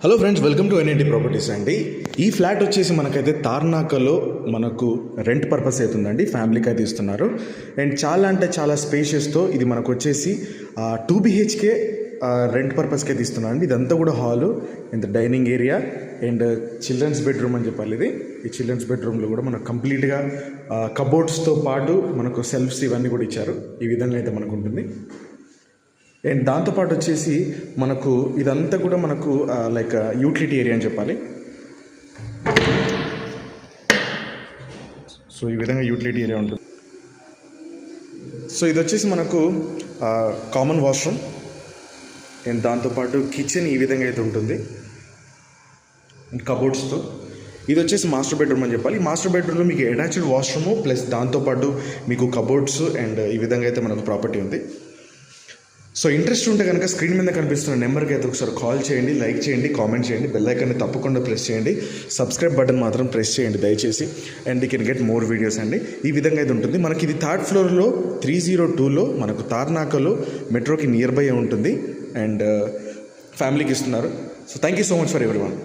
Hello friends, welcome to NIT properties అండి. ఈ flat వచ్చేసి మనకైతే తార్నాకలో మనకు రెంట్ పర్పస్ అవుతుందండి. ఫ్యామిలీకి అయితే ఇస్తున్నారు. అండ్ చాలా అంటే చాలా స్పేషియస్తో ఇది మనకు వచ్చేసి 2 BHK రెంట్ పర్పస్కి అయితే ఇస్తున్నాను అండి. ఇదంతా కూడా hall and dining area and children's bedroom అని చెప్పాలి. ఈ చిల్డ్రన్స్ బెడ్రూమ్లో కూడా మనకు కంప్లీట్గా కబోర్డ్స్తో పాటు మనకు సెల్ఫ్స్ ఇవన్నీ కూడా ఇచ్చారు. ఈ విధంగా అయితే మనకు ఉంటుంది. అండ్ దాంతోపాటు వచ్చేసి మనకు ఇదంతా కూడా మనకు లైక్ యూటిలిటీ ఏరియా అని చెప్పాలి. సో ఈ విధంగా యూటిలిటీ ఏరియా ఉంటుంది. సో ఇది వచ్చేసి మనకు కామన్ వాష్రూమ్ అండ్ దాంతోపాటు కిచెన్ ఈ విధంగా అయితే ఉంటుంది కబోర్డ్స్తో. ఇది వచ్చేసి మాస్టర్ బెడ్రూమ్ అని చెప్పాలి. మాస్టర్ బెడ్రూమ్లో మీకు అటాచ్డ్ వాష్రూము ప్లస్ దాంతోపాటు మీకు కబోర్డ్స్ అండ్ ఈ విధంగా అయితే మనకు ప్రాపర్టీ ఉంది. సో ఇంట్రెస్ట్ ఉంటే కనుక స్క్రీన్ మీద కనిపిస్తున్న నెంబర్కి అయితే ఒకసారి కాల్ చేయండి, లైక్ చేయండి, కామెంట్ చేయండి, బెల్ ఐకాన్ని తప్పకుండా ప్రెస్ చేయండి, సబ్స్క్రైబ్ బటన్ మాత్రం ప్రెస్ చేయండి దయచేసి. And you can get more videos అండి. ఈ విధంగా అయితే ఉంటుంది. మనకి ఇది 3rd ఫ్లోర్లో 302లో మనకు తార్నాకలో మెట్రోకి నియర్ బై ఉంటుంది అండ్ ఫ్యామిలీకి ఇస్తున్నారు. So thank you so much for everyone.